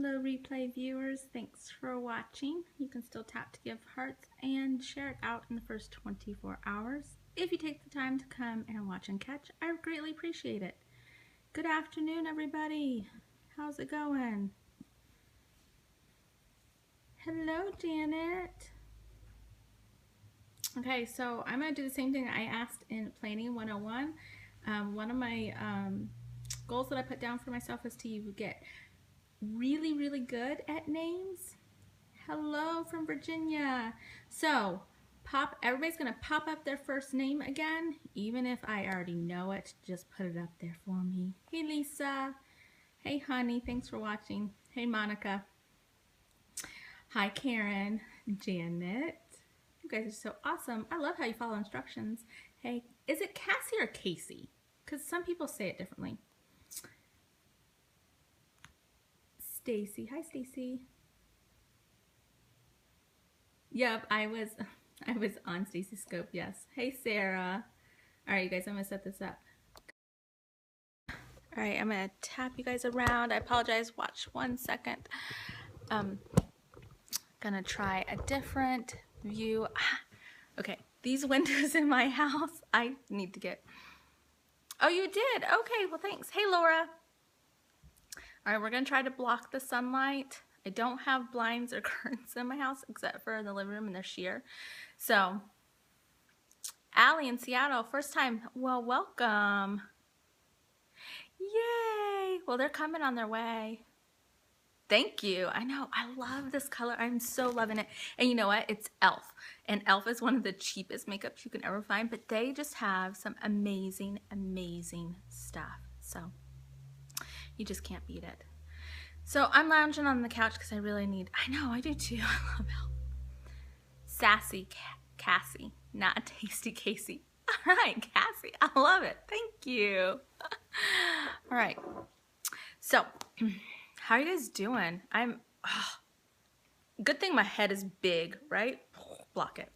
Hello replay viewers, thanks for watching. You can still tap to give hearts and share it out in the first 24 hours. If you take the time to come and watch and catch, I greatly appreciate it. Good afternoon everybody. How's it going? Hello Janet. Okay, so I'm going to do the same thing I asked in Planning 101. One of my goals that I put down for myself is to get really good at names. Hello from Virginia. So everybody's gonna pop up their first name again, even if I already know it. Just put it up there for me. Hey Lisa. Hey honey, thanks for watching. Hey Monica. Hi Karen. Janet. You guys are so awesome. I love how you follow instructions. Hey, is it Cassie or Casey? Because some people say it differently. Stacy. Hi Stacy. Yep, I was on Stacy's scope, yes. Hey Sarah. Alright you guys, I'm gonna set this up. Alright, I'm gonna tap you guys around. I apologize, watch 1 second. Gonna try a different view. Okay, these windows in my house, I need to get. Oh, you did? Okay, well thanks. Hey Laura. Alright, we're going to try to block the sunlight. I don't have blinds or curtains in my house except for in the living room and they're sheer. So, Allie in Seattle, first time. Well, welcome. Yay! Well, they're coming on their way. Thank you. I know. I love this color. I'm so loving it. And you know what? It's e.l.f. And e.l.f. is one of the cheapest makeups you can ever find, but they just have some amazing stuff. So, you just can't beat it. So I'm lounging on the couch because I really need, I know, I do too. I love e.l.f. Sassy Cassie, not Tasty Casey. All right, Cassie, I love it. Thank you. All right. So, how are you guys doing? Good thing my head is big, right? Block it.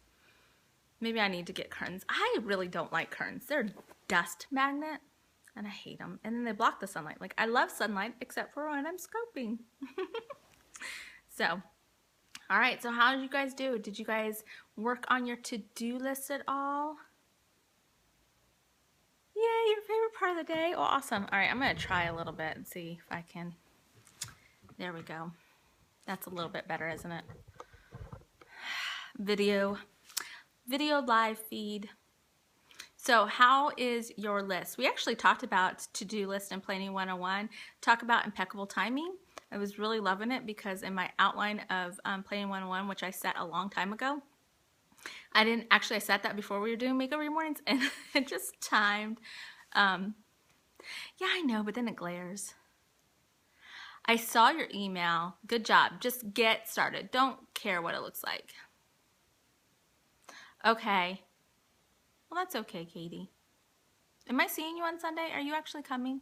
Maybe I need to get curtains. I really don't like curtains. They're a dust magnet. And I hate them. And then they block the sunlight. Like, I love sunlight, except for when I'm scoping. So, all right. So, how did you guys do? Did you guys work on your to-do list at all? Yay, your favorite part of the day? Oh, awesome. All right, I'm going to try a little bit and see if I can. There we go. That's a little bit better, isn't it? Video live feed. So how is your list? We actually talked about to-do list in Planning 101. Talk about impeccable timing. I was really loving it because in my outline of Planning 101, which I set a long time ago, I set that before we were doing makeover mornings and it just timed. Yeah, I know, but then it glares. I saw your email. Good job. Just get started. Don't care what it looks like. Okay. Well, that's okay, Katie. Am I seeing you on Sunday? Are you actually coming?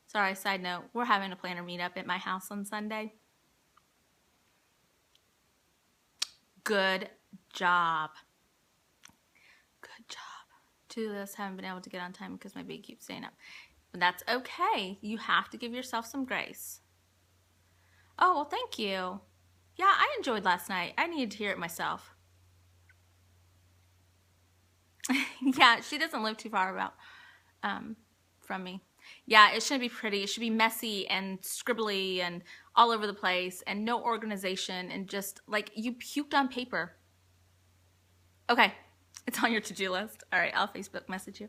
Sorry, side note, we're having a planner meetup at my house on Sunday. Good job. Good job. To this, haven't been able to get on time because my baby keeps staying up. But that's okay. You have to give yourself some grace. Oh, well, thank you. Yeah, I enjoyed last night. I needed to hear it myself. Yeah, she doesn't live too far from me. Yeah, it shouldn't be pretty. It should be messy and scribbly and all over the place and no organization and just like you puked on paper. Okay, it's on your to-do list. All right, I'll Facebook message you.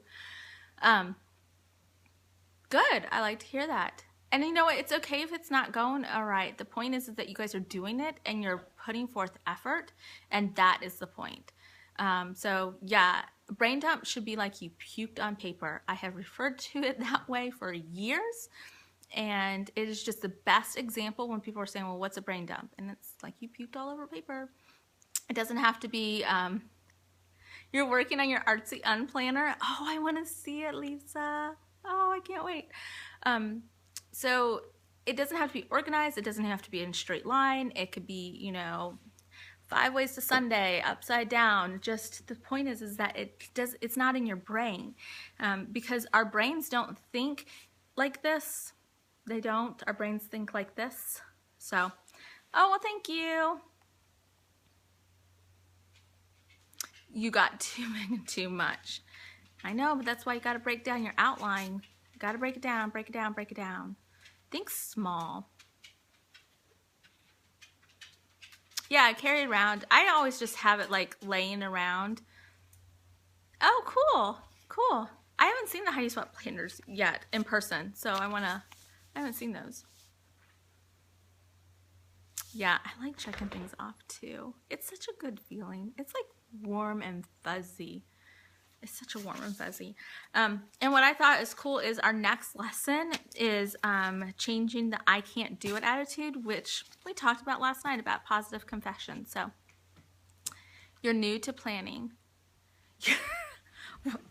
Good, I like to hear that. And you know what? It's okay if it's not going all right. The point is that you guys are doing it and you're putting forth effort, and that is the point. So yeah, brain dump should be like you puked on paper. I have referred to it that way for years, and it is just the best example when people are saying, well, what's a brain dump? And it's like you puked all over paper. It doesn't have to be, you're working on your artsy unplanner. Oh, I want to see it, Lisa. Oh, I can't wait. So it doesn't have to be organized. It doesn't have to be in a straight line. It could be, you know, 5 ways to Sunday, upside down. Just the point is that it's not in your brain, because our brains don't think like this. They don't. Our brains think like this. So, oh, well, thank you. You got too many, too much. I know, but that's why you got to break down your outline. You got to break it down, break it down, break it down. Think small. Yeah, I carry it around. I always just have it like laying around. Oh, cool. Cool. I haven't seen the Heidi Swap planners yet in person, so I haven't seen those. Yeah, I like checking things off too. It's such a good feeling. It's like warm and fuzzy. It's such a warm and fuzzy. And what I thought is cool is our next lesson is changing the I can't do it attitude, which we talked about last night about positive confession. So you're new to planning.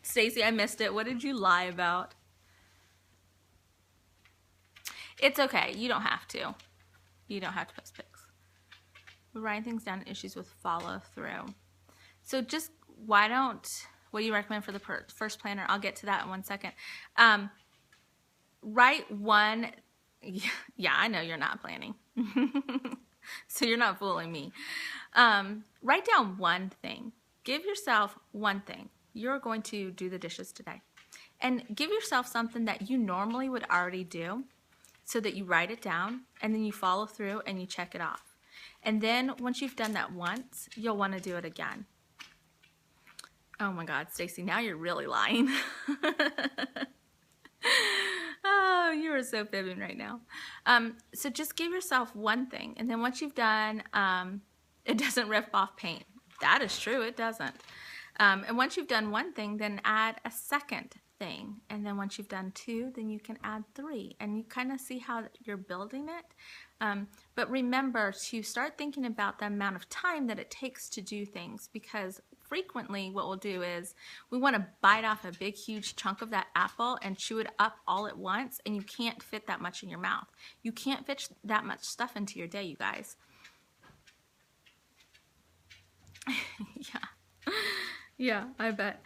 Stacy, I missed it. What did you lie about? It's okay. You don't have to. You don't have to post pics. We're writing things down, issues with follow through. So just what do you recommend for the first planner? I'll get to that in 1 second. Write one. Yeah, I know you're not planning. So you're not fooling me. Write down one thing. Give yourself one thing. You're going to do the dishes today. And give yourself something that you normally would already do so that you write it down and then you follow through and you check it off. And then once you've done that once, you'll want to do it again. Oh my God, Stacy, now you're really lying. Oh, you are so fibbing right now. So just give yourself one thing. And then once you've done, it doesn't rip off paint. That is true, it doesn't. And once you've done one thing, then add a second thing. And then once you've done 2, then you can add 3. And you kind of see how you're building it. But remember to start thinking about the amount of time that it takes to do things, because frequently what we'll do is we want to bite off a big huge chunk of that apple and chew it up all at once, and you can't fit that much in your mouth. You can't fit that much stuff into your day, you guys. Yeah, I bet.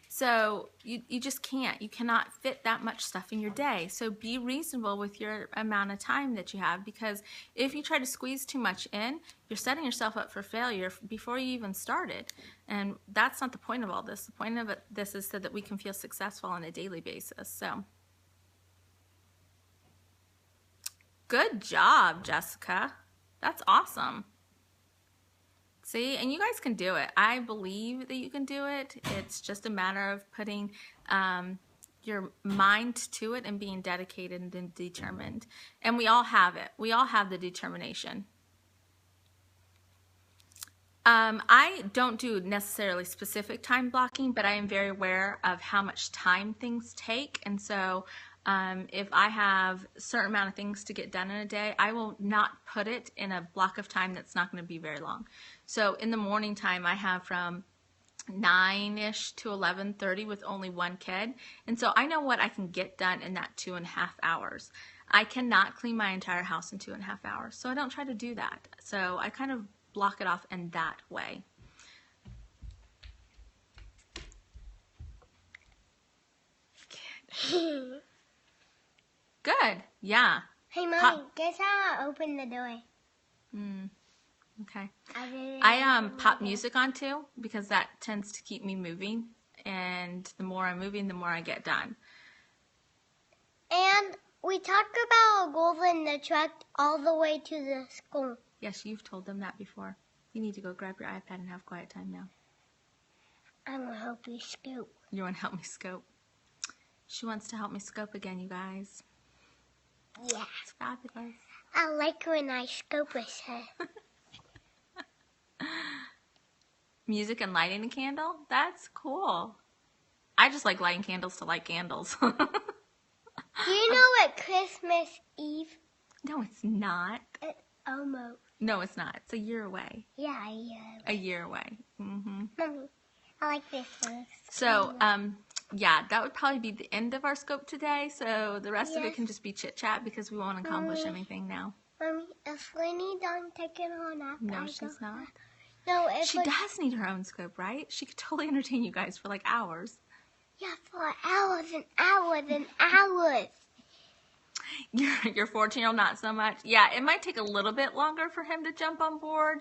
So you just can't. You cannot fit that much stuff in your day. So be reasonable with your amount of time that you have, because if you try to squeeze too much in, you're setting yourself up for failure before you even started. And that's not the point of all this. The point of this is so that we can feel successful on a daily basis. So good job, Jessica. That's awesome. See, and you guys can do it. I believe that you can do it. It's just a matter of putting your mind to it and being dedicated and determined. And we all have it. We all have the determination. I don't do necessarily specific time blocking, but I am very aware of how much time things take. And so if I have a certain amount of things to get done in a day, I will not put it in a block of time that's not going to be very long. So in the morning time, I have from 9-ish to 11:30 with only one kid. And so I know what I can get done in that 2.5 hours. I cannot clean my entire house in 2.5 hours. So I don't try to do that. So I kind of block it off in that way. Good. Yeah. Hey, Mommy, guess how I opened the door? Okay. I pop music on too, because that tends to keep me moving, and the more I'm moving, the more I get done. And we talked about golden the truck all the way to the school. Yes, you've told them that before. You need to go grab your iPad and have quiet time now. I'm going to help you scoop. You want to help me scope? She wants to help me scope again, you guys. Yeah. It's fabulous. I like when I scope with her. Music and lighting a candle? That's cool. I just like lighting candles to light candles. Do you know what Christmas Eve? No, it's not. It's almost. No, it's not. It's a year away. Yeah, a year. A year away. Mm-hmm. Mommy, I like this one. So, yeah, that would probably be the end of our scope today. So the rest of it can just be chit-chat because we won't accomplish anything now. Mommy, is Lenny done taking her nap? No, she's not. No, she does need her own scope, right? She could totally entertain you guys for like hours. Yeah, for hours and hours and hours. Your 14-year-old not so much. Yeah, it might take a little bit longer for him to jump on board.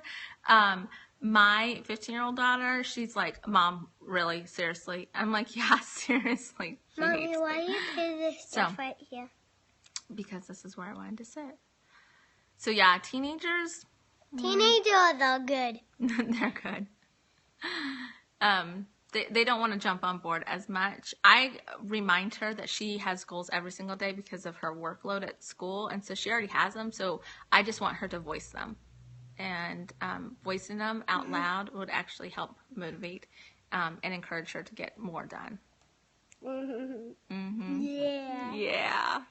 My 15-year-old daughter, she's like, Mom, really? Seriously? I'm like, yeah, seriously. She Mommy, hates why it. you put this stuff right here? Because this is where I wanted to sit. So yeah, teenagers. Teenagers are good. They're good. They don't want to jump on board as much. I remind her that she has goals every single day because of her workload at school, and so she already has them. So I just want her to voice them, and voicing them out loud would actually help motivate and encourage her to get more done. Yeah. Yeah.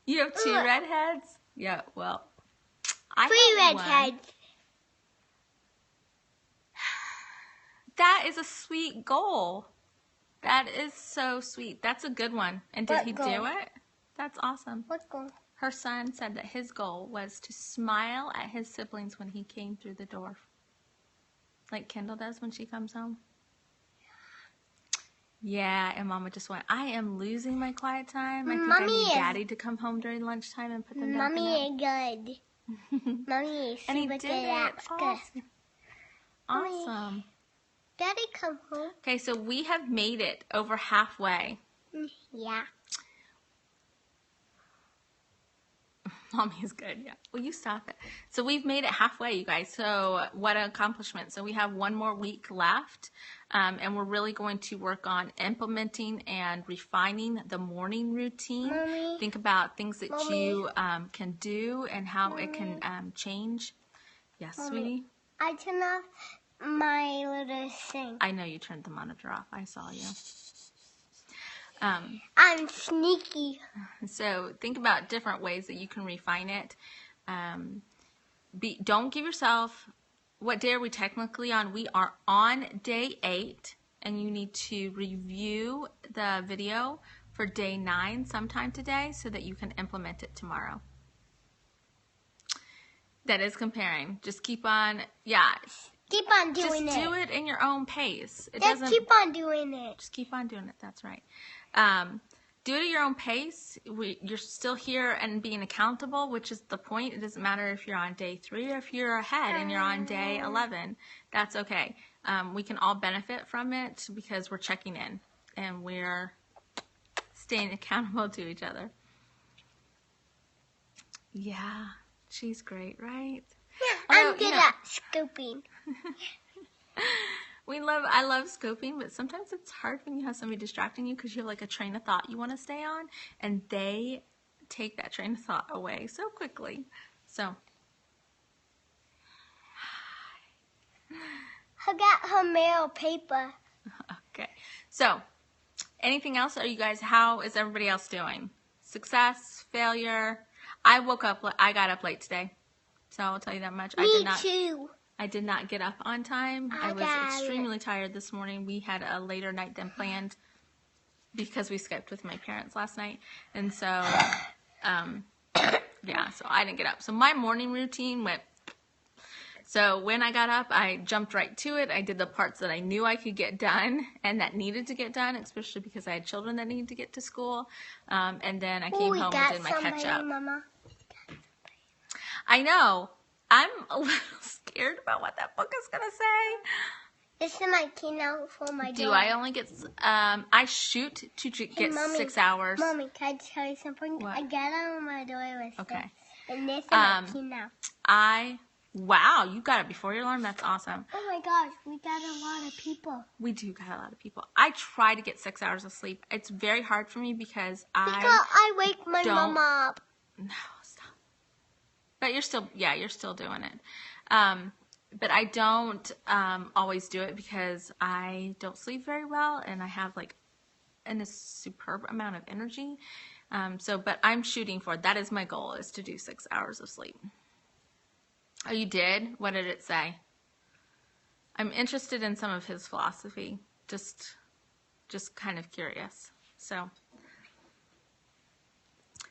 You have 2 redheads? Yeah. Well, I 3 have one. redheads. That is a sweet goal. That is so sweet. That's a good one. And did What he goal? do it? That's awesome. What goal? Her son said that his goal was to smile at his siblings when he came through the door. Like Kendall does when she comes home. Yeah, and Mama just went, I am losing my quiet time. I think Mommy I need is- Daddy to come home during lunchtime and put them down. Mommy is good. Mommy is And he super did good it. at school. Awesome. Awesome. Daddy, come home. Okay, so we have made it over halfway. Yeah. Mommy is good, yeah. Will you stop it? So we've made it halfway, you guys. So what an accomplishment. So we have 1 more week left, and we're really going to work on implementing and refining the morning routine. Mommy. Think about things that Mommy. you can do and how it can change. Yes, Mommy. sweetie? I turn off my little thing. I know you turned the monitor off. I saw you. I'm sneaky. So think about different ways that you can refine it. Don't give yourself, what day are we technically on? We are on day 8, and you need to review the video for day 9 sometime today so that you can implement it tomorrow. That is comparing. Just keep on, Keep on doing just it. do it in your own pace. It Just doesn't. keep on doing it. Just keep on doing it. That's right. Do it at your own pace. You're still here and being accountable, which is the point. It doesn't matter if you're on day 3 or if you're ahead and you're on day 11. That's okay. We can all benefit from it because we're checking in and we're staying accountable to each other. Yeah, she's great, right? I'm good at scooping. I love scoping, but sometimes it's hard when you have somebody distracting you because you have like a train of thought you want to stay on, and they take that train of thought away so quickly. So, I got her mail paper. okay. So, anything else? How is everybody else doing? Success, failure? I got up late today, so I'll tell you that much. Me too. I did not get up on time. I was extremely tired this morning. We had a later night than planned because we Skyped with my parents last night. And so, yeah, so I didn't get up. So my morning routine went, so when I got up, I jumped right to it. I did the parts that I knew I could get done and that needed to get done, especially because I had children that needed to get to school. And then I came home and did my catch up. Mama. I know. I'm a little scared about what that book is going to say. This is my keynote for my Do dog. I only get, I shoot to get Mommy, 6 hours. Mommy, can I tell you something? What? I got on my door with Okay. this. And this is my keynote. Wow, you got it before your alarm. That's awesome. Oh my gosh, we got a lot of people. We do got a lot of people. I try to get 6 hours of sleep. It's very hard for me because Because I wake my mama up. No, stop. But you're still doing it. But I don't always do it because I don't sleep very well and I have a superb amount of energy. But I'm shooting for it. That is my goal, is to do 6 hours of sleep. Oh, you did? What did it say? I'm interested in some of his philosophy. Just kind of curious. So,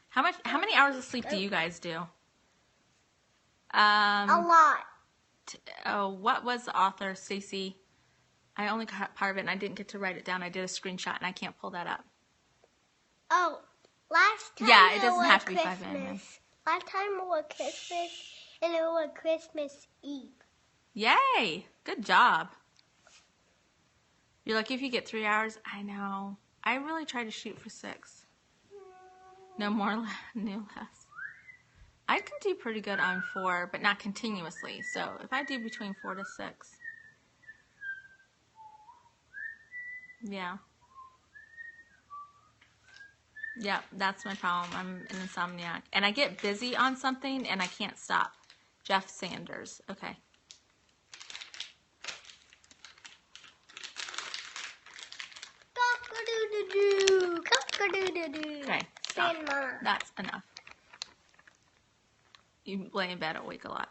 how many hours of sleep do you guys do? A lot. What was the author, Stacey? I only got part of it and I didn't get to write it down. I did a screenshot and I can't pull that up. Oh, Last time Yeah, it doesn't have to be 5 Christmas. a.m. Last time it was Christmas, and it was Christmas Eve. Yay! Good job. You're lucky if you get 3 hours. I know. I really try to shoot for 6. No more, no less. I can do pretty good on 4, but not continuously. So if I do between 4 to 6. Yeah. Yeah, that's my problem. I'm an insomniac. And I get busy on something and I can't stop. Jeff Sanders. Okay. Cock-a-doodle-doo, cock-a-doodle-doo. Okay, stop. Fan Mama. That's enough. You lay in bed awake a lot.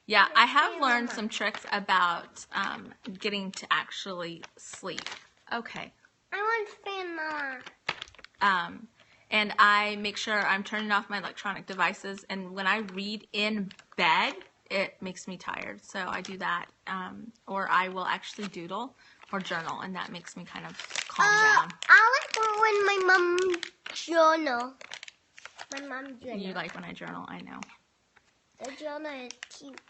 Yeah, I have learned some tricks about getting to actually sleep. Okay. I want Fan Mama. And I make sure I'm turning off my electronic devices. And when I read in bed, it makes me tired. So I do that. Or I will actually doodle or journal, and that makes me kind of calm down. I like when my mom journal. My mom journal. You like when I journal, I know. The journal is cute.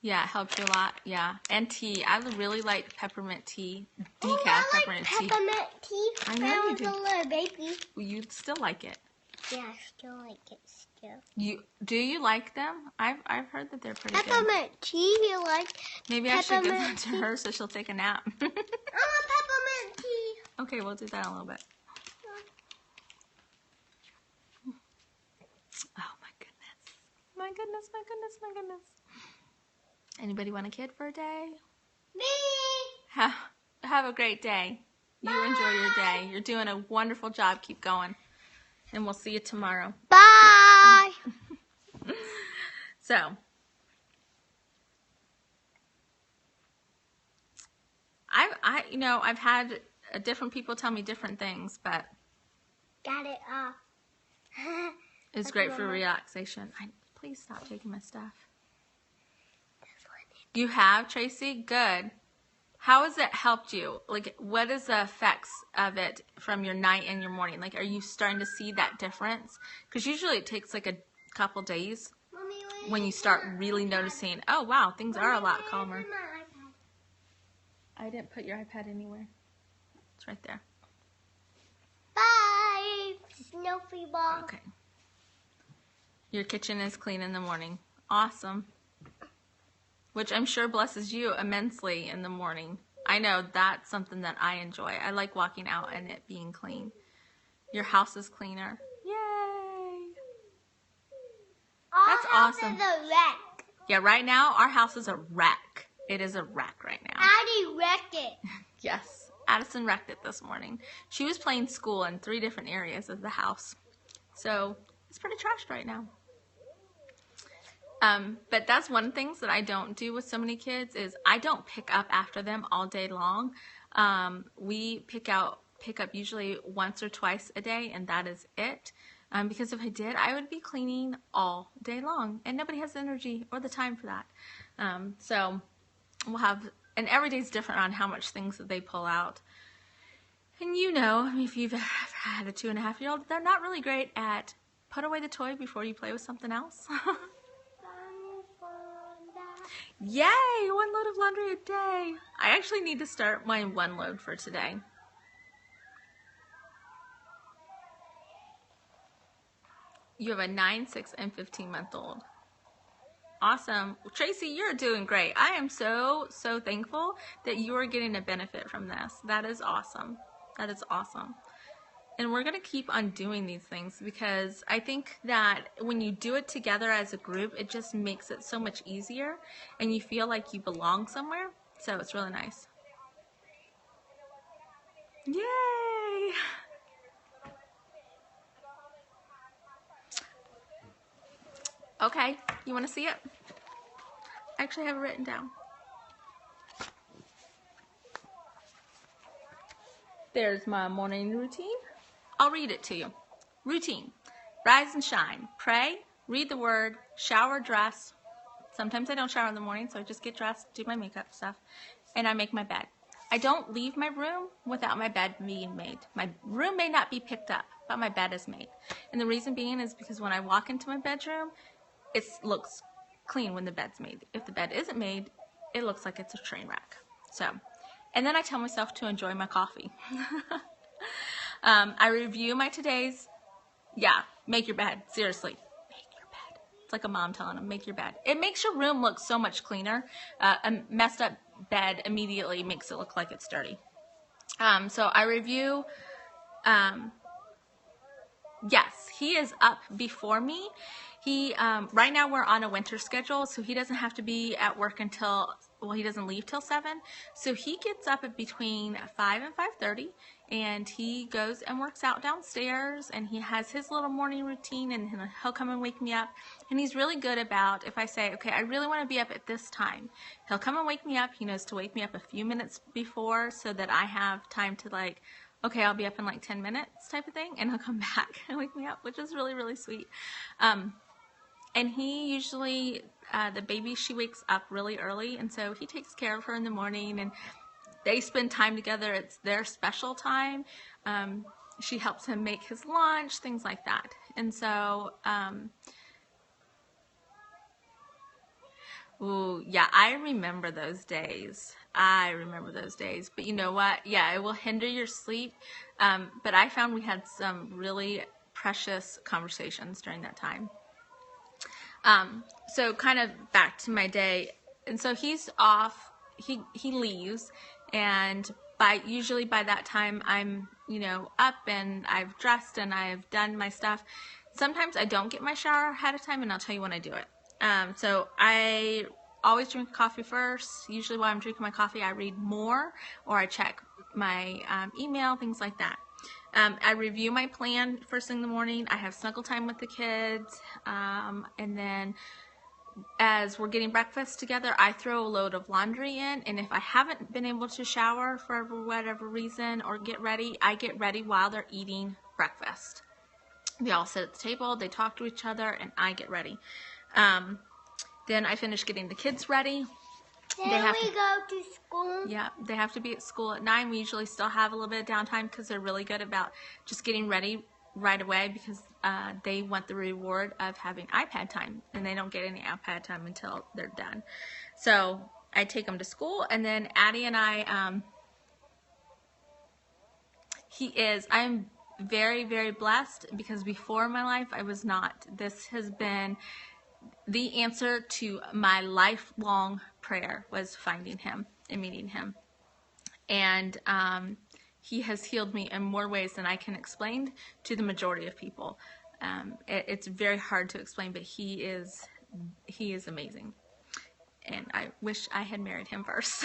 Yeah, it helps you a lot. Yeah, and tea. I really like peppermint tea, decaf I like peppermint tea. peppermint tea. I know you do. I was a little baby. You still like it. Yeah, I still like it still. Do you like them? I've heard that they're pretty good. Peppermint tea, you like? Maybe I should give them peppermint to tea? her so she'll take a nap. I want peppermint tea. Okay, we'll do that in a little bit. Oh my goodness. My goodness, my goodness, my goodness. Anybody want a kid for a day? Me. Have a great day. You enjoy your day. You're doing a wonderful job. Keep going. And we'll see you tomorrow. Bye. So, I've had different people tell me different things, but Got it off. it's great for relaxation. Please stop taking my stuff. You have, Tracy? Good. How has it helped you? Like, what is the effects of it from your night and your morning? Like, are you starting to see that difference? Because usually it takes like a couple days Mommy, when you start really noticing, oh, wow, things are a lot calmer. I didn't put your iPad anywhere. It's right there. Bye. Snoopy ball. Okay. Your kitchen is clean in the morning. Awesome. Which I'm sure blesses you immensely in the morning. I know that's something that I enjoy. I like walking out and it being clean. Your house is cleaner. Yay! That's awesome. Our house is a wreck. Yeah, right now our house is a wreck. It is a wreck right now. Addie wrecked it. Yes, Addison wrecked it this morning. She was playing school in 3 different areas of the house. So it's pretty trashed right now. But that's one of the things that I don't do with so many kids is I don't pick up after them all day long. We pick up usually once or twice a day, and that is it. Because if I did, I would be cleaning all day long, and nobody has the energy or the time for that. So we'll have, and every day's different on how much things that they pull out. And if you've ever had a 2.5-year-old, they're not really great at put away the toy before you play with something else. Yay! 1 load of laundry a day. I actually need to start my 1 load for today. You have a 9, 6, and 15-month-old. Awesome. Well, Tracy, you're doing great. I am so, so thankful that you are getting a benefit from this. That is awesome. That is awesome. And we're going to keep on doing these things because I think that when you do it together as a group, it just makes it so much easier and you feel like you belong somewhere. So it's really nice. Yay! Okay, you want to see it? I actually have it written down. There's my morning routine. I'll read it to you. Routine. Rise and shine. Pray. Read the word. Shower, dress. Sometimes I don't shower in the morning, so I just get dressed, do my makeup stuff, and I make my bed. I don't leave my room without my bed being made. My room may not be picked up, but my bed is made. And the reason being is because when I walk into my bedroom, it looks clean when the bed's made. If the bed isn't made, it looks like it's a train wreck. So, and then I tell myself to enjoy my coffee. I review my today's. Yeah, make your bed. Seriously, make your bed. It's like a mom telling them, make your bed. It makes your room look so much cleaner. A messed up bed immediately makes it look like it's dirty. So I review. Yes, he is up before me. He right now we're on a winter schedule, so he doesn't have to be at work until, well, he doesn't leave till 7. So he gets up at between 5 and 5:30, and he goes and works out downstairs, and he has his little morning routine, and he'll come and wake me up. And he's really good about, if I say, okay, I really want to be up at this time, he'll come and wake me up. He knows to wake me up a few minutes before so that I have time to, like, okay, I'll be up in like 10 minutes type of thing, and he'll come back and wake me up, which is really, really sweet. And he usually, the baby, she wakes up really early, and so he takes care of her in the morning, and they spend time together. It's their special time. She helps him make his lunch, things like that. And so, ooh, yeah, I remember those days. But you know what? Yeah, it will hinder your sleep. But I found we had some really precious conversations during that time. So kind of back to my day. And so he's off, he leaves, and usually by that time I'm, up and I've dressed and I've done my stuff. Sometimes I don't get my shower ahead of time, and I'll tell you when I do it. So I always drink coffee first. Usually while I'm drinking my coffee, I read more, or I check my email, things like that. I review my plan first thing in the morning. I have snuggle time with the kids. And then as we're getting breakfast together, I throw a load of laundry in. And if I haven't been able to shower for whatever reason or get ready, I get ready while they're eating breakfast. We all sit at the table, they talk to each other, and I get ready. Then I finish getting the kids ready. Then we go to school. Yeah, they have to be at school at 9. We usually still have a little bit of downtime because they're really good about just getting ready right away, because they want the reward of having iPad time, and they don't get any iPad time until they're done. So I take them to school, and then Addie and I, I'm very, very blessed, because before my life I was not. This has been the answer to my lifelong prayer, was finding him and meeting him. And he has healed me in more ways than I can explain to the majority of people. It's very hard to explain, but he is amazing. And I wish I had married him first.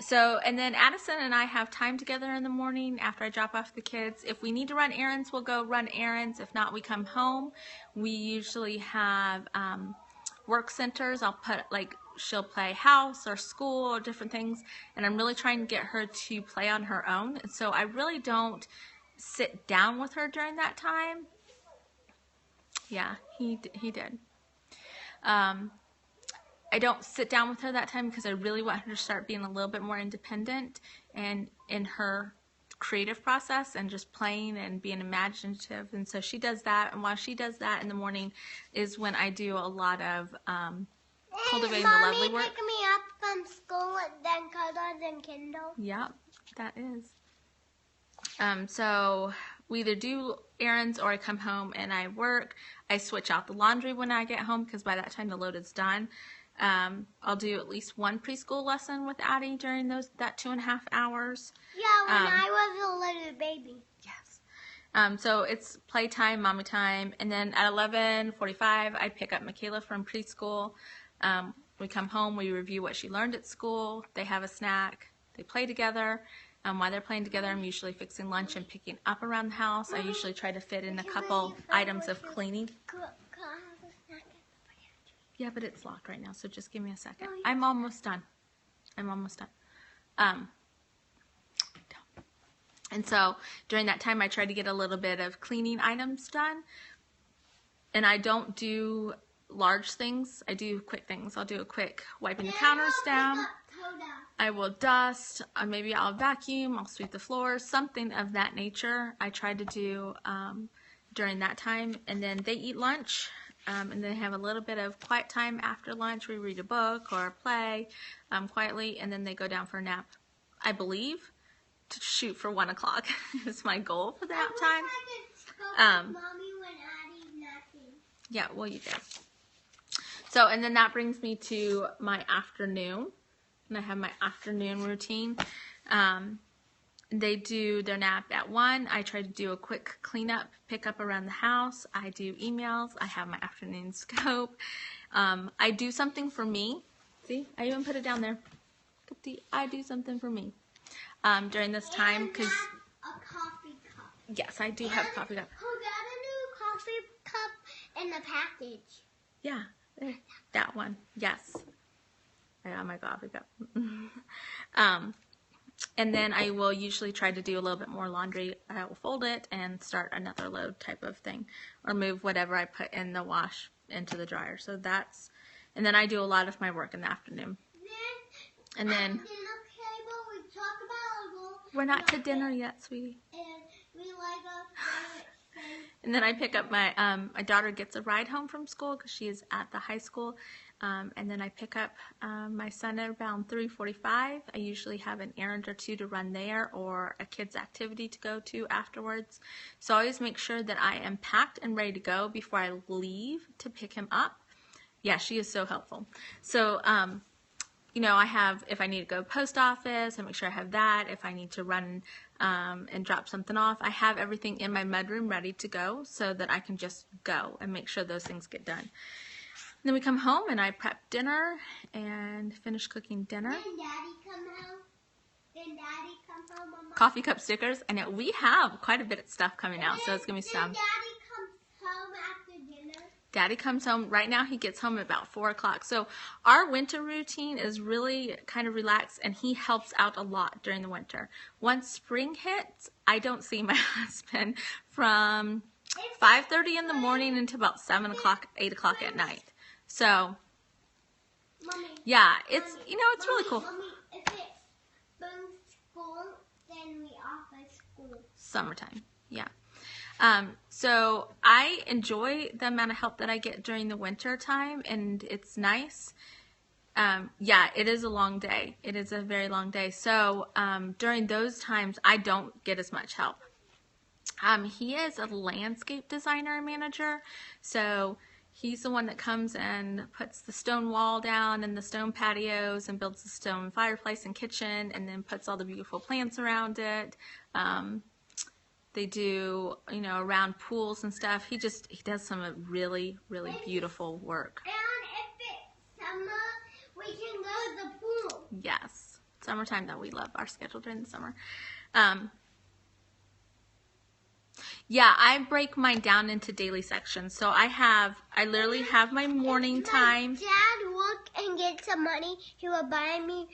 So, and then Addison and I have time together in the morning after I drop off the kids. If we need to run errands, we'll go run errands. If not, we come home. We usually have work centers. She'll play house or school or different things, and I'm really trying to get her to play on her own. And so I really don't sit down with her during that time. Yeah, he did. I don't sit down with her that time because I really want her to start being a little bit more independent and in her creative process and just playing and being imaginative. And so she does that. And while she does that in the morning is when I do a lot of cultivating the lovely work. Mommy pick me up from school and then cuddles and Kindle. Yep, that is. So we either do errands or I come home and I work. I switch out the laundry when I get home because by that time the load is done. I'll do at least one preschool lesson with Addie during that 2.5 hours. Yeah, when I was a little baby. Yes. So it's playtime, mommy time, and then at 11:45 I pick up Michaela from preschool. We come home, we review what she learned at school. They have a snack. They play together. While they're playing together, I'm usually fixing lunch and picking up around the house. I usually try to fit in a couple items of cleaning. Yeah, but it's locked right now, so just give me a second. I'm almost done. And so during that time, I try to get a little bit of cleaning items done. And I don't do large things. I do quick things. I'll do a quick wiping the counters down. I will dust, maybe I'll vacuum, I'll sweep the floors, something of that nature I try to do during that time. And then they eat lunch, and then have a little bit of quiet time after lunch. We read a book or play quietly, and then they go down for a nap. I believe to shoot for 1 o'clock is my goal for the nap time. Yeah, well, you did. So, and then that brings me to my afternoon. And I have my afternoon routine. They do their nap at 1. I try to do a quick cleanup, pick up around the house. I do emails. I have my afternoon scope. I do something for me. See, I even put it down there. I do something for me during this time because a coffee cup. Yes, I do have a coffee cup. Who got a new coffee cup in the package? Yeah, there, that one. Yes. I got my coffee cup. And then I will usually try to do a little bit more laundry. I will fold it and start another load type of thing, or move whatever I put in the wash into the dryer. So that's, and then I do a lot of my work in the afternoon. And then dinner table, we talk about we're not to dinner yet, sweetie. And we And then I pick up my my daughter gets a ride home from school because she is at the high school. And then I pick up my son at around 3:45. I usually have an errand or two to run there, or a kid's activity to go to afterwards. So I always make sure that I am packed and ready to go before I leave to pick him up. Yeah, she is so helpful. So, you know, I have, if I need to go post office, I make sure I have that. If I need to run and drop something off, I have everything in my mudroom ready to go so that I can just go and make sure those things get done. Then we come home and I prep dinner and finish cooking dinner. Then Daddy come home. Mama. Coffee cup stickers. I know we have quite a bit of stuff coming out, so it's gonna be some. Daddy comes home after dinner. Daddy comes home. Right now he gets home at about 4 o'clock. So our winter routine is really kind of relaxed, and he helps out a lot during the winter. Once spring hits, I don't see my husband from 5:30 in the morning until about 7 o'clock, 8 o'clock at night. So, Mommy, yeah, it's, you know, it's really cool. Mommy, if it's spring school, then we off at school. Summertime, yeah. So I enjoy the amount of help that I get during the winter time, and it's nice. Yeah, it is a long day. It is a very long day. So during those times, I don't get as much help. He is a landscape designer and manager, so he's the one that comes and puts the stone wall down and the stone patios and builds the stone fireplace and kitchen, and then puts all the beautiful plants around it. They do, you know, around pools and stuff. He does some really, really beautiful work. And if it's summer, we can go to the pool. Yes. Summertime, though, we love our schedule during the summer. Yeah, I break mine down into daily sections. So I literally have my morning time. Dad work and get some money, he will buy me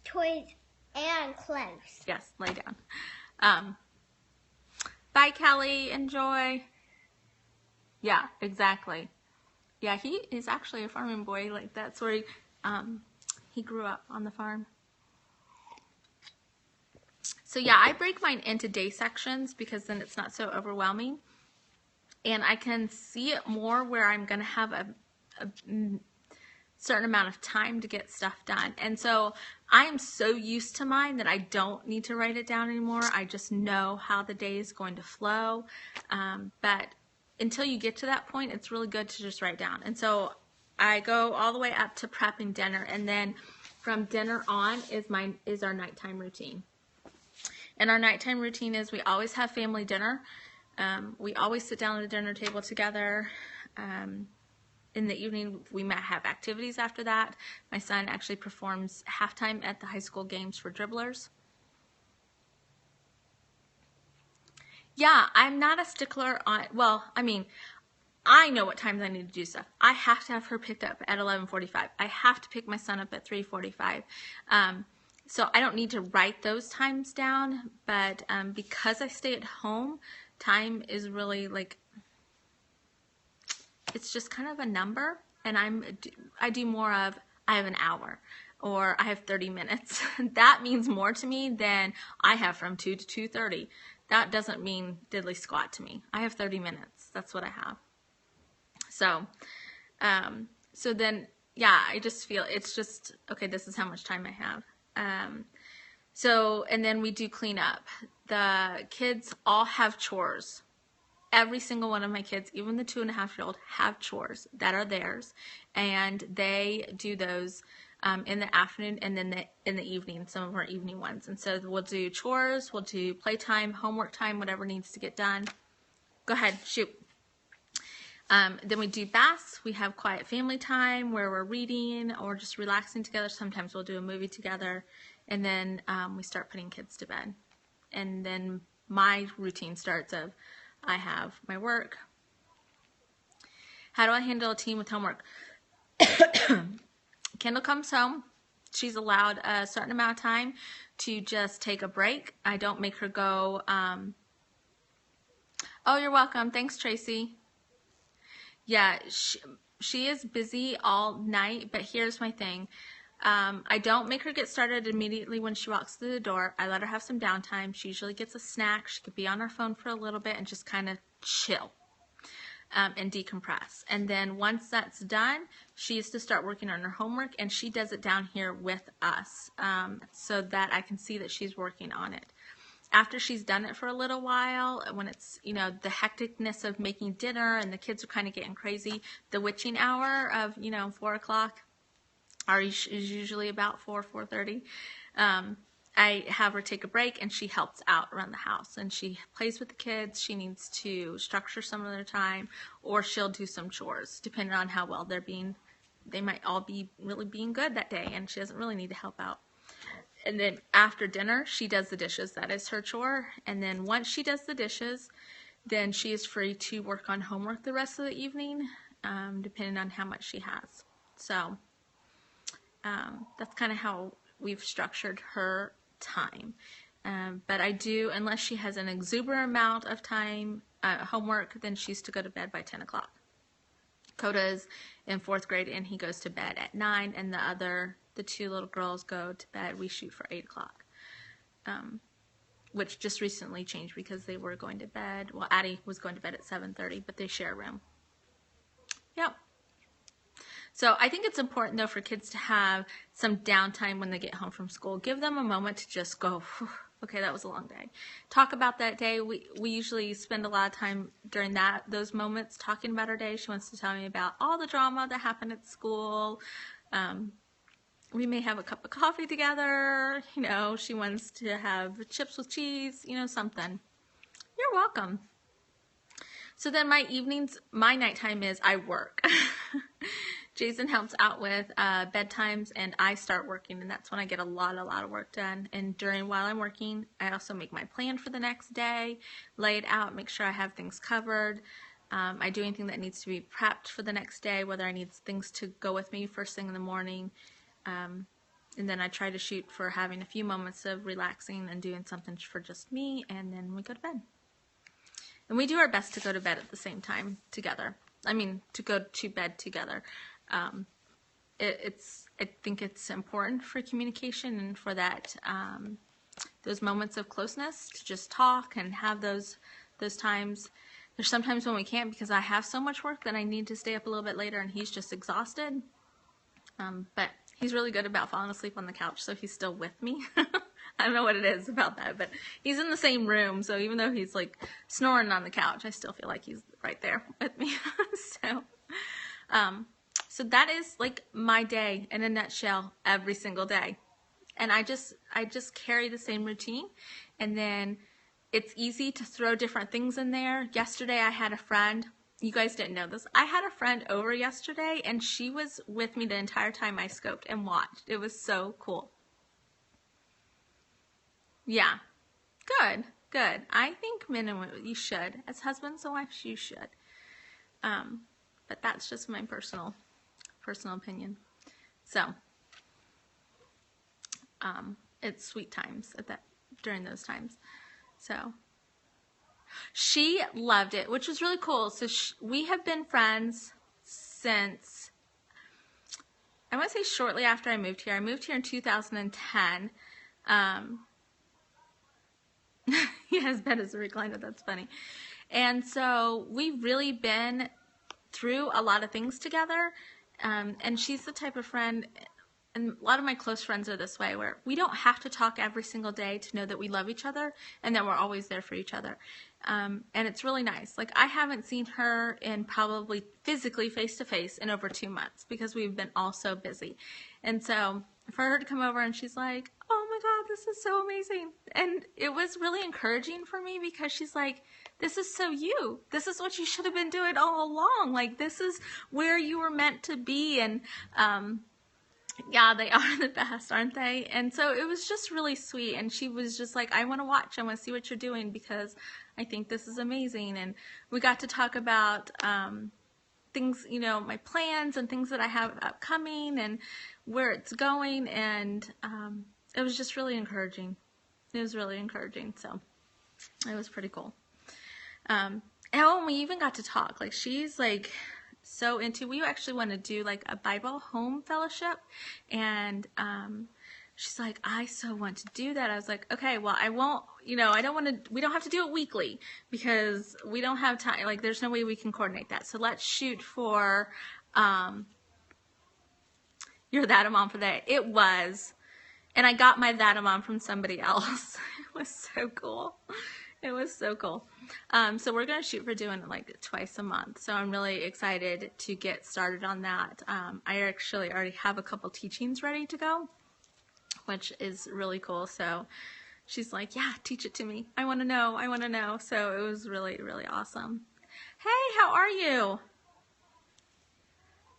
toys and clothes. Yes, lay down. Bye, Kelly. Enjoy. Yeah, exactly. Yeah, he is actually a farming boy. Like, that's where he grew up, on the farm. So yeah, I break mine into day sections because then it's not so overwhelming, and I can see it more where I'm going to have a certain amount of time to get stuff done. And so I'm so used to mine that I don't need to write it down anymore. I just know how the day is going to flow. But until you get to that point, it's really good to just write down. And so I go all the way up to prepping dinner, and then from dinner on is our nighttime routine. And our nighttime routine is we always have family dinner. We always sit down at the dinner table together. In the evening, we might have activities after that. My son actually performs halftime at the high school games for dribblers. Yeah, I'm not a stickler on, well, I mean, I know what times I need to do stuff. I have to have her picked up at 11:45. I have to pick my son up at 3:45. So I don't need to write those times down, but because I stay at home, time is really like, it's just kind of a number, and I do more of, I have an hour or I have 30 minutes. That means more to me than I have from 2 to 2:30. That doesn't mean diddly squat to me. I have 30 minutes. That's what I have. So, so then, yeah, I just feel it's just, okay, this is how much time I have. So, and then we do clean up. The kids all have chores. Every single one of my kids, even the 2.5-year-old, have chores that are theirs, and they do those in the afternoon and then in the evening. Some of our evening ones, and so we'll do chores, we'll do playtime, homework time, whatever needs to get done. Go ahead, shoot. Then we do baths. We have quiet family time where we're reading or just relaxing together. Sometimes we'll do a movie together, and then we start putting kids to bed, and then my routine starts of, I have my work. How do I handle a teen with homework? Kendall comes home. She's allowed a certain amount of time to just take a break. I don't make her go, oh, you're welcome. Thanks, Tracy. Yeah, she is busy all night, but here's my thing. I don't make her get started immediately when she walks through the door. I let her have some downtime. She usually gets a snack. She could be on her phone for a little bit and just kind of chill and decompress. And then once that's done, she is to start working on her homework, and she does it down here with us so that I can see that she's working on it. After she's done it for a little while, when it's, you know, the hecticness of making dinner and the kids are kind of getting crazy, the witching hour of, 4 o'clock, is usually about 4:30. I have her take a break, and she helps out around the house, and she plays with the kids. She needs to structure some of their time, or she'll do some chores, depending on how well they're being. They might all be really being good that day, and she doesn't really need to help out. And then after dinner, she does the dishes. That is her chore. And then once she does the dishes, then she is free to work on homework the rest of the evening, depending on how much she has. So that's kind of how we've structured her time. But I do, unless she has an exuberant amount of time, homework, then she's to go to bed by 10 o'clock. Coda's in 4th grade, and he goes to bed at 9, and the 2 little girls go to bed. We shoot for 8 o'clock, which just recently changed because they were going to bed. Well, Addie was going to bed at 7:30, but they share a room. Yep. So I think it's important, though, for kids to have some downtime when they get home from school. Give them a moment to just go, okay, that was a long day. Talk about that day. We usually spend a lot of time during those moments talking about our day. She wants to tell me about all the drama that happened at school. We may have a cup of coffee together. She wants to have chips with cheese, something. You're welcome. So then my nighttime is I work. Jason helps out with bedtimes, and I start working, and that's when I get a lot of work done. And while I'm working, I also make my plan for the next day, lay it out, make sure I have things covered. I do anything that needs to be prepped for the next day, whether I need things to go with me first thing in the morning. And then I try to shoot for having a few moments of relaxing and doing something for just me, and then we go to bed. And we do our best to go to bed at the same time together. To go to bed together. I think it's important for communication and for that those moments of closeness to just talk and have those times. There's sometimes when we can't because I have so much work that I need to stay up a little bit later, and he's just exhausted. But he's really good about falling asleep on the couch, so he's still with me. I don't know what it is about that, but he's in the same room, so even though he's like snoring on the couch, I still feel like he's right there with me. So that is like my day in a nutshell every single day. And I just carry the same routine, and then it's easy to throw different things in there. Yesterday I had a friend. You guys didn't know this. I had a friend over yesterday, and she was with me the entire time I scoped and watched. It was so cool. Yeah. Good. I think men and women, you should. As husbands and wives, you should. But that's just my personal opinion. So, it's sweet times during those times. So, she loved it, which was really cool. So we have been friends since I want to say shortly after I moved here. I moved here in 2010. Yes, bed is a recliner. That's funny. And so we've really been through a lot of things together. And she's the type of friend, and a lot of my close friends are this way, where we don't have to talk every single day to know that we love each other and that we're always there for each other. And it's really nice. Like, I haven't seen her in probably physically face-to-face in over 2 months because we've been all so busy. And so for her to come over and she's like, oh my God, this is so amazing. And it was really encouraging for me because she's like, this is so you. This is what you should have been doing all along. Like, this is where you were meant to be. And, yeah, they are the best, aren't they? And so it was just really sweet. And she was just like, I want to watch. I want to see what you're doing because I think this is amazing. And we got to talk about things, you know, my plans and things that I have upcoming and where it's going. And it was just really encouraging. It was really encouraging. So it was pretty cool. And we even got to talk. Like, she's like so into, we actually want to do like a Bible home fellowship, and she's like, I so want to do that. I was like, okay, well, I won't, you know, I don't want to, we don't have to do it weekly because we don't have time. Like, there's no way we can coordinate that. So let's shoot for your That a Mom for that. It was, and I got my That a Mom from somebody else. It was so cool. It was so cool. So we're going to shoot for doing it like twice a month. So I'm really excited to get started on that. I actually already have a couple teachings ready to go, which is really cool. So she's like, yeah, teach it to me. I want to know. I want to know. So it was really, really awesome. Hey, how are you?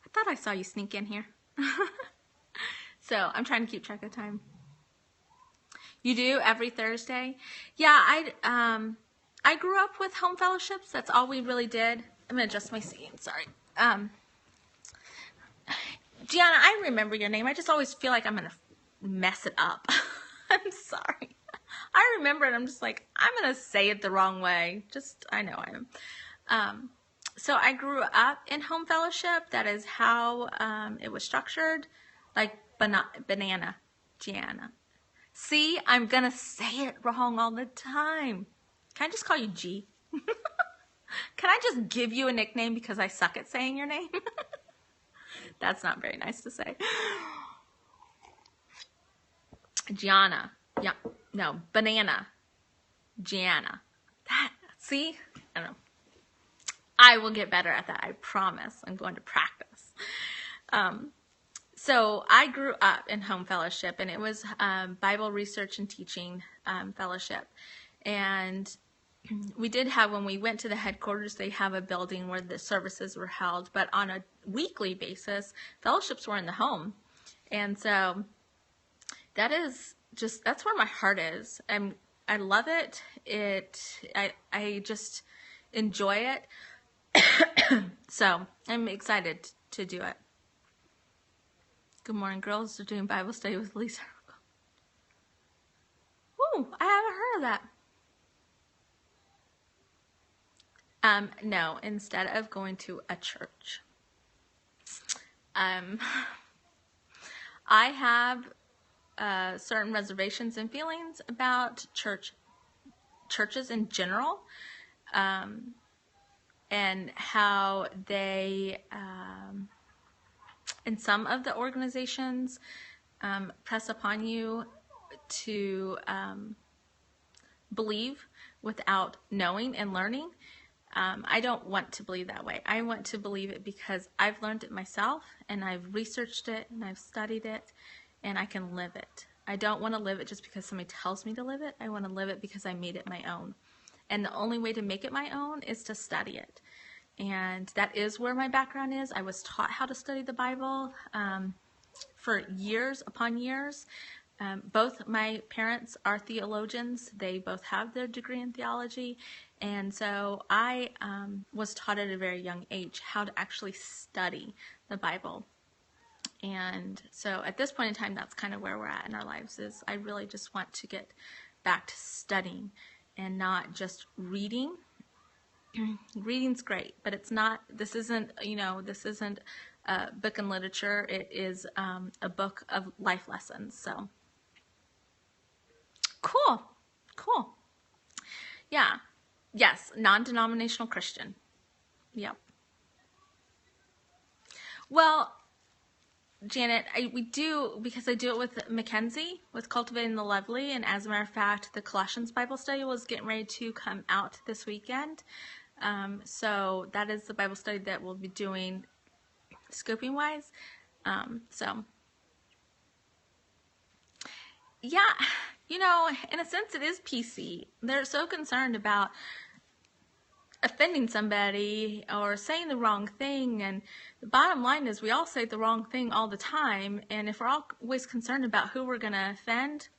I thought I saw you sneak in here. So I'm trying to keep track of time. You do every Thursday? Yeah, I grew up with home fellowships. That's all we really did. I'm going to adjust my seating. Sorry. Gianna, I remember your name. I just always feel like I'm going to mess it up. I'm sorry. I remember it. I'm just like, I'm going to say it the wrong way. I know I am. So I grew up in home fellowship. That is how it was structured. Like banana, Gianna. See, I'm going to say it wrong all the time. Can I just call you G? Can I just give you a nickname because I suck at saying your name? That's not very nice to say. Gianna. Yeah, no, banana. Gianna. See? I don't know. I will get better at that. I promise. I'm going to practice. So I grew up in home fellowship, and it was Bible research and teaching fellowship. And we did have, when we went to the headquarters, they have a building where the services were held, but on a weekly basis, fellowships were in the home. And so that's where my heart is. I love it. I just enjoy it. So I'm excited to do it. Good morning, girls. They're doing Bible study with Lisa. Ooh, I haven't heard of that. No, instead of going to a church. I have certain reservations and feelings about churches in general, and how they, in some of the organizations, press upon you to believe without knowing and learning. I don't want to believe that way. I want to believe it because I've learned it myself, and I've researched it, and I've studied it, and I can live it. I don't want to live it just because somebody tells me to live it. I want to live it because I made it my own. And the only way to make it my own is to study it. And that is where my background is. I was taught how to study the Bible for years upon years. Both my parents are theologians. They both have their degree in theology. And so I was taught at a very young age how to actually study the Bible. And so at this point in time, that's kind of where we're at in our lives, is I really just want to get back to studying and not just reading. Reading's great, but this isn't book and literature. It is a book of life lessons. So cool. Cool. Yeah. Yes. Non-denominational Christian. Yep. Well, Janet, we do, because I do it with Mackenzie, with Cultivating the Lovely, and as a matter of fact, the Colossians Bible study was getting ready to come out this weekend. So that is the Bible study that we'll be doing scoping wise. So yeah, you know, in a sense it is PC. They're so concerned about offending somebody or saying the wrong thing, and the bottom line is we all say the wrong thing all the time, and if we're always concerned about who we're going to offend,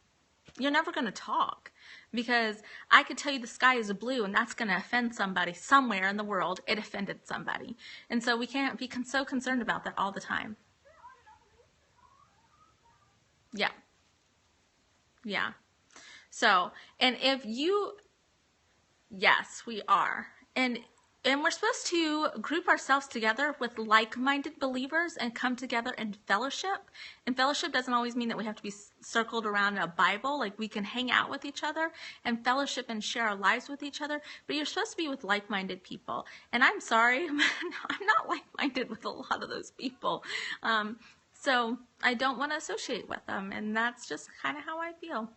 you're never going to talk, because I could tell you the sky is blue and that's going to offend somebody somewhere in the world. It offended somebody, and so we can't be so concerned about that all the time. Yeah. So, and if you, yes, we are. And we're supposed to group ourselves together with like-minded believers and come together in fellowship. And fellowship doesn't always mean that we have to be circled around a Bible. Like, we can hang out with each other and fellowship and share our lives with each other. But you're supposed to be with like-minded people. And I'm sorry, I'm not like-minded with a lot of those people. So I don't want to associate with them. And that's just kind of how I feel.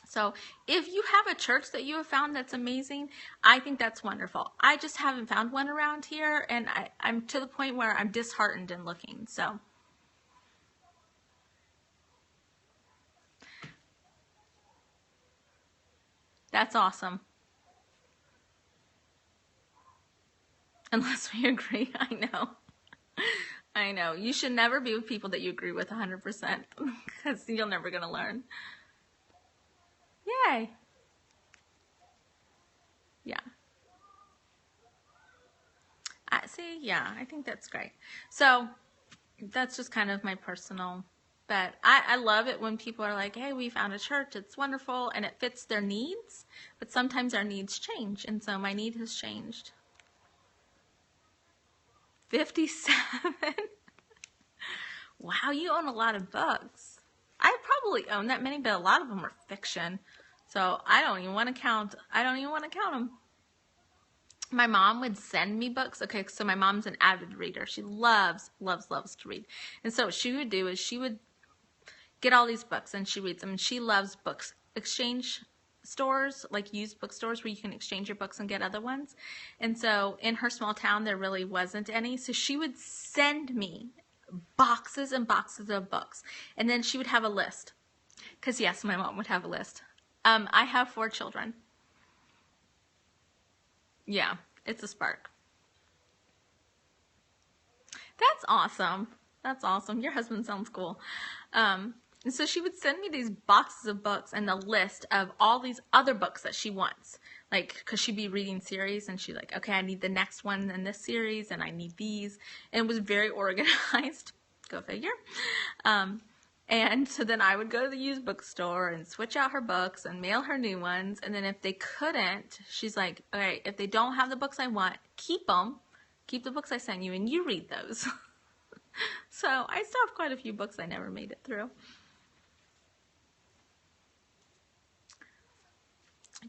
So if you have a church that you have found that's amazing, I think that's wonderful. I just haven't found one around here, and I'm to the point where I'm disheartened in looking. So that's awesome. Unless we agree, I know. I know. You should never be with people that you agree with 100%, because you're never going to learn. Yay. Yeah. See, yeah, I think that's great. So that's just kind of my personal, but I love it when people are like, hey, we found a church, it's wonderful, and it fits their needs, but sometimes our needs change, and so my need has changed. 57? Wow, you own a lot of books. I probably own that many, but a lot of them are fiction, so I don't even want to count them. My mom would send me books. Okay, so my mom's an avid reader. She loves to read. And so what she would do is she would get all these books and she reads them. And she loves books exchange stores, like used bookstores where you can exchange your books and get other ones. And so in her small town, there really wasn't any. So she would send me boxes and boxes of books. And then she would have a list. Because yes, my mom would have a list. I have 4 children. Yeah, it's a spark. That's awesome. That's awesome. Your husband sounds cool. And so she would send me these boxes of books and a list of all these other books that she wants. Like, because she'd be reading series and she's like, okay, I need the next one in this series and I need these. And it was very organized. Go figure. And so then I would go to the used bookstore and switch out her books and mail her new ones. And then if they couldn't, she's like, okay, if they don't have the books I want, keep them. Keep the books I sent you and you read those. So I still have quite a few books I never made it through.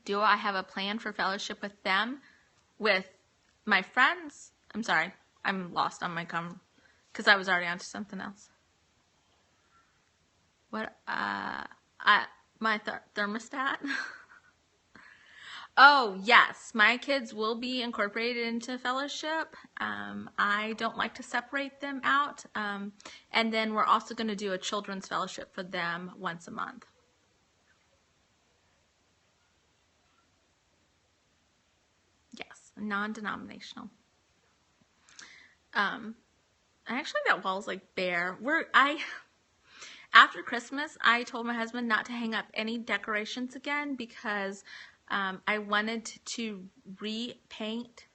Do I have a plan for fellowship with them? With my friends? I'm sorry. I'm lost on my because I was already onto something else. What? My thermostat? Oh, yes. My kids will be incorporated into fellowship. I don't like to separate them out. And then we're also going to do a children's fellowship for them once a month. Yes, non-denominational. Actually, that wall's like bare. After Christmas, I told my husband not to hang up any decorations again because I wanted to repaint.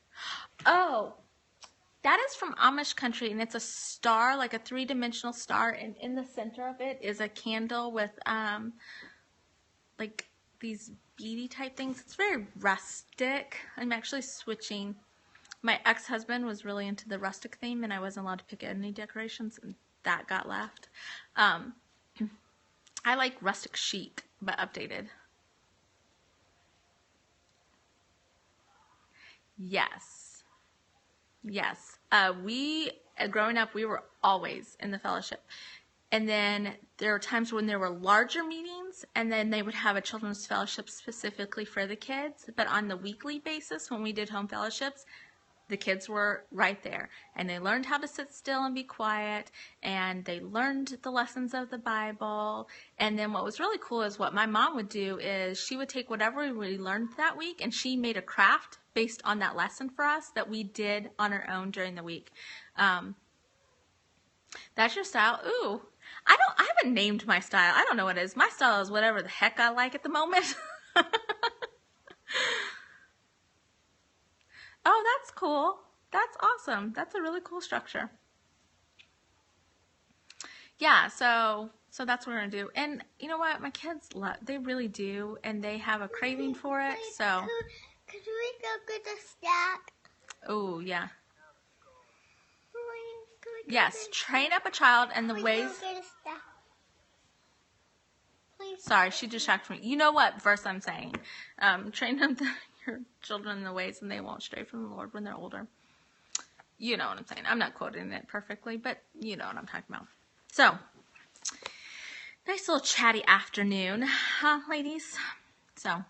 Oh, that is from Amish country, and it's a star, like a 3-dimensional star, and in the center of it is a candle with like these beady type things. It's very rustic. I'm actually switching My ex-husband was really into the rustic theme, and I wasn't allowed to pick any decorations, and that got left. I like rustic chic, but updated. Yes. Yes. Growing up, we were always in the fellowship. And then there were times when there were larger meetings, and then they would have a children's fellowship specifically for the kids. But on the weekly basis, when we did home fellowships, the kids were right there, and they learned how to sit still and be quiet, and they learned the lessons of the Bible. And then what was really cool is what my mom would do is she would take whatever we learned that week, and she made a craft based on that lesson for us that we did on our own during the week. That's your style? Ooh, I haven't named my style. I don't know what it is. My style is whatever the heck I like at the moment. Oh, that's cool. That's awesome. That's a really cool structure. Yeah, so that's what we're gonna do. And you know what? My kids they really do, and they have a craving for it. So. Could we go get a snack? Oh yeah. Yes, train up a child in the ways. Sorry, she distracted me. You know what verse I'm saying? Train up your children in the ways, and they won't stray from the Lord when they're older. You know what I'm saying. I'm not quoting it perfectly, but you know what I'm talking about. So, nice little chatty afternoon, huh, ladies? So,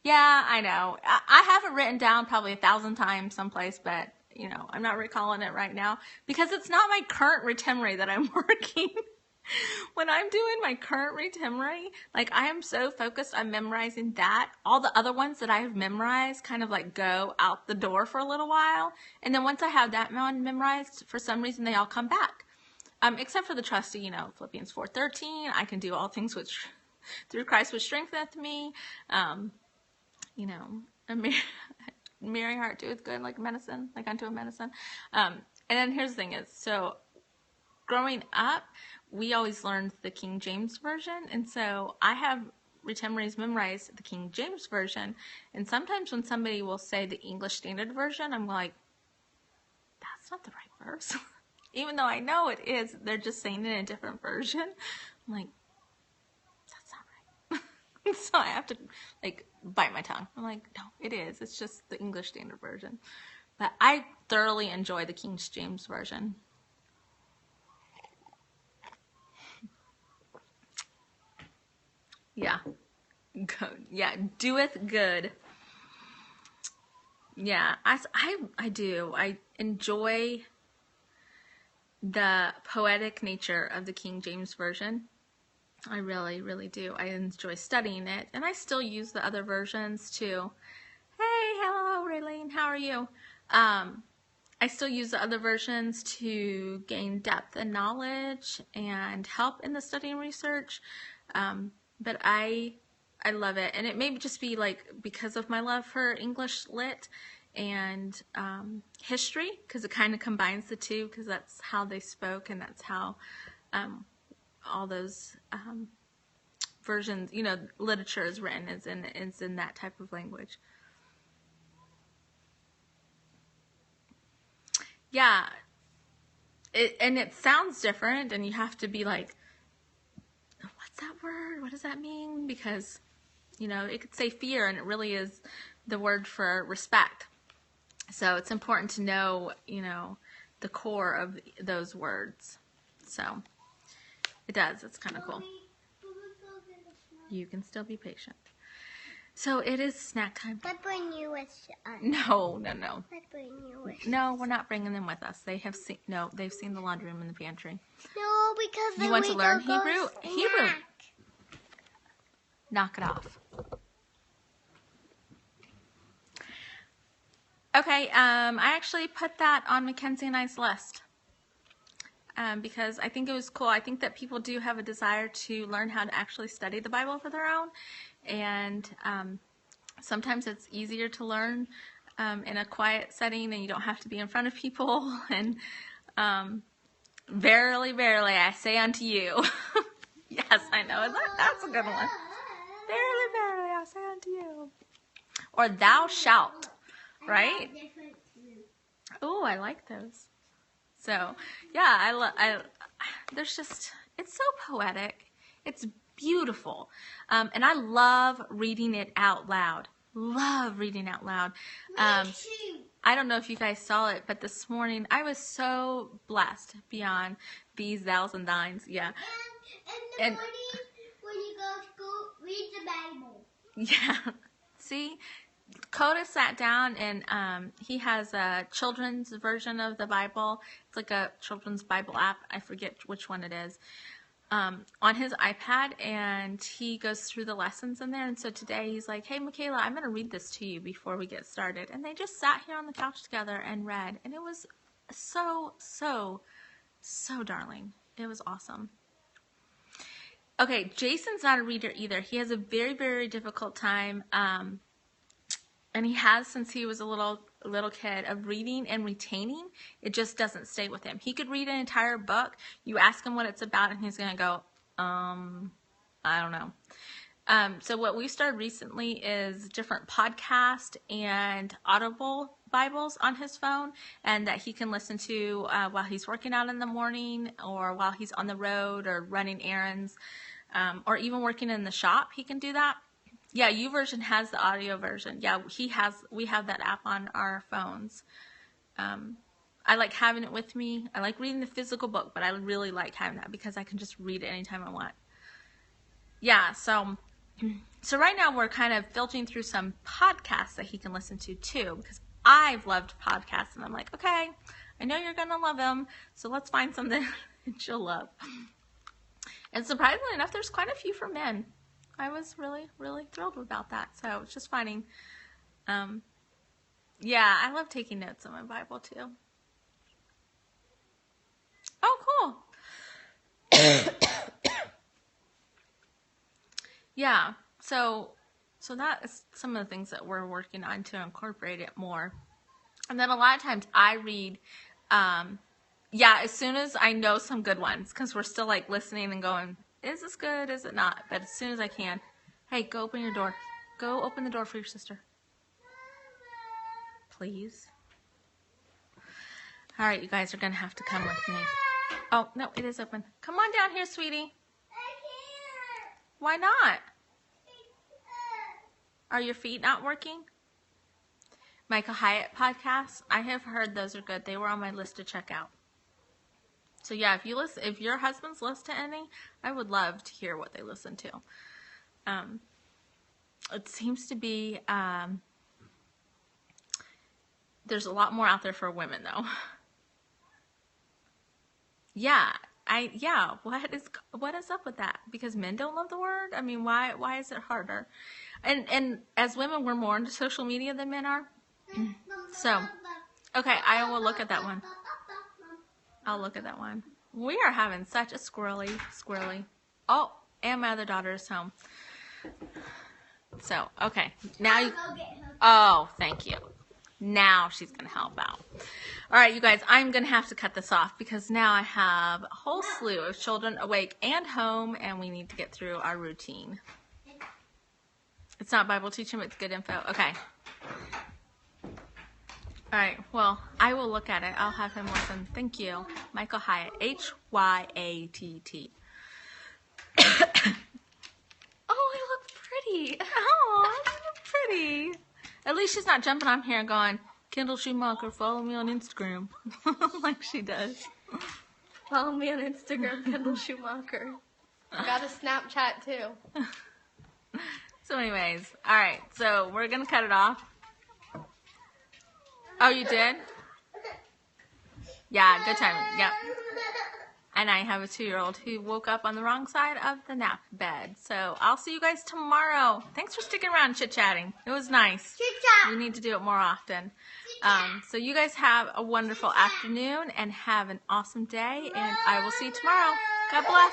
yeah, I know. I have it written down probably 1,000 times someplace, but you know, I'm not recalling it right now because it's not my current retemery that I'm working. When I'm doing my current retemery, like I am so focused on memorizing that, all the other ones that I have memorized kind of like go out the door for a little while. And then once I have that one memorized, for some reason they all come back. Except for the trusty, you know, Philippians 4:13, I can do all things which through Christ which strengtheneth me. You know, a merry heart doeth good like medicine, like unto a medicine. And then here's the thing is, so growing up, we always learned the King James Version, and so I have retemeries memorized the King James Version, and sometimes when somebody will say the English Standard Version, I'm like, that's not the right verse. Even though I know it is, they're just saying it in a different version. I'm like, that's not right. So I have to like bite my tongue. I'm like, no, it is. It's just the English Standard Version. But I thoroughly enjoy the King James Version. Yeah. Good. Yeah. Doeth good. Yeah. I do. I enjoy the poetic nature of the King James Version. I really, really do. I enjoy studying it. And I still use the other versions too. Hey, hello, Raylene. How are you? I still use the other versions to gain depth and knowledge and help in the study and research. But I love it. And it may just be like because of my love for English lit and history, because it kind of combines the two, because that's how they spoke and that's how all those versions, you know, literature is written is in that type of language. Yeah, and it sounds different, and you have to be like, what's that word? What does that mean? Because, you know, it could say fear, and it really is the word for respect. So it's important to know, you know, the core of those words. So it does. It's kind of cool. You can still be patient. So it is snack time. Let's bring you with us. No. Let's bring you with us. No, we're not bringing them with us. They have seen. No, they've seen the laundry room in the pantry. No, because then you want we to learn go Hebrew? snack. Hebrew. Knock it off. Okay. I actually put that on Mackenzie and I's list. Because I think it was cool. I think that people do have a desire to learn how to actually study the Bible for their own. And sometimes it's easier to learn in a quiet setting and you don't have to be in front of people. And verily, verily, I say unto you. Yes, I know. That's a good one. Verily, verily, I say unto you. Or thou shalt, right? Oh, I like those. So, yeah, there's just, it's so poetic. It's beautiful. And I love reading it out loud. Love reading out loud. I don't know if you guys saw it, but this morning I was so blessed beyond these thous and thines. Yeah. And in the morning, when you go to school, read the Bible. Yeah. See? Coda sat down and he has a children's version of the Bible. It's like a children's Bible app. I forget which one it is. On his iPad, and he goes through the lessons in there. And so today he's like, hey, Michaela, I'm going to read this to you before we get started. And they just sat here on the couch together and read. And it was so, so, so darling. It was awesome. Okay, Jason's not a reader either. He has a very, very difficult time, and he has since he was a little kid, of reading and retaining. It just doesn't stay with him. He could read an entire book. You ask him what it's about, and he's going to go, I don't know. So what we started recently is different podcast and Audible Bibles on his phone, and that he can listen to while he's working out in the morning, or while he's on the road or running errands, or even working in the shop. He can do that. Yeah, YouVersion has the audio version. Yeah, we have that app on our phones. I like having it with me. I like reading the physical book, but I really like having that because I can just read it anytime I want. Yeah, so right now we're kind of filtering through some podcasts that he can listen to too, because I've loved podcasts, and I'm like, okay, I know you're going to love them, so let's find something that you'll love. And surprisingly enough, there's quite a few for men. I was really, really thrilled about that. So it's just finding, yeah, I love taking notes on my Bible too. Oh, cool. Yeah, so that is some of the things that we're working on to incorporate it more. And then a lot of times I read, yeah, as soon as I know some good ones, because we're still like listening and going, is this good? Is it not? But as soon as I can, hey, go open your door. Go open the door for your sister. Please. All right, you guys are going to have to come with me. Oh, no, it is open. Come on down here, sweetie. I can't. Why not? Are your feet not working? Michael Hyatt podcasts. I have heard those are good. They were on my list to check out. So yeah, if your husbands listen to any, I would love to hear what they listen to. It seems to be, there's a lot more out there for women though. Yeah, what is up with that? Because men don't love the word? I mean, why is it harder? And as women, we're more into social media than men are. So, okay, I will look at that one. I'll look at that one. We are having such a squirrely. Oh, and my other daughter is home. So, okay. Now you... Oh, thank you. Now she's going to help out. All right, you guys, I'm going to have to cut this off because now I have a whole slew of children awake and home, and we need to get through our routine. It's not Bible teaching, but it's good info. Okay. All right, well, I will look at it. I'll have him listen. Thank you. Michael Hyatt, Hyatt. Oh, I look pretty. Oh, I look pretty. At least she's not jumping on here and going, Kendall Schumacher, follow me on Instagram. Like she does. Follow me on Instagram, Kendall Schumacher. I got a Snapchat too. So anyways, all right, so we're going to cut it off. Oh, you did? Yeah, good timing. Yep. And I have a 2-year-old who woke up on the wrong side of the nap bed. So I'll see you guys tomorrow. Thanks for sticking around chit-chatting. It was nice. Chit-chat. We need to do it more often. So you guys have a wonderful afternoon and have an awesome day. And I will see you tomorrow. God bless.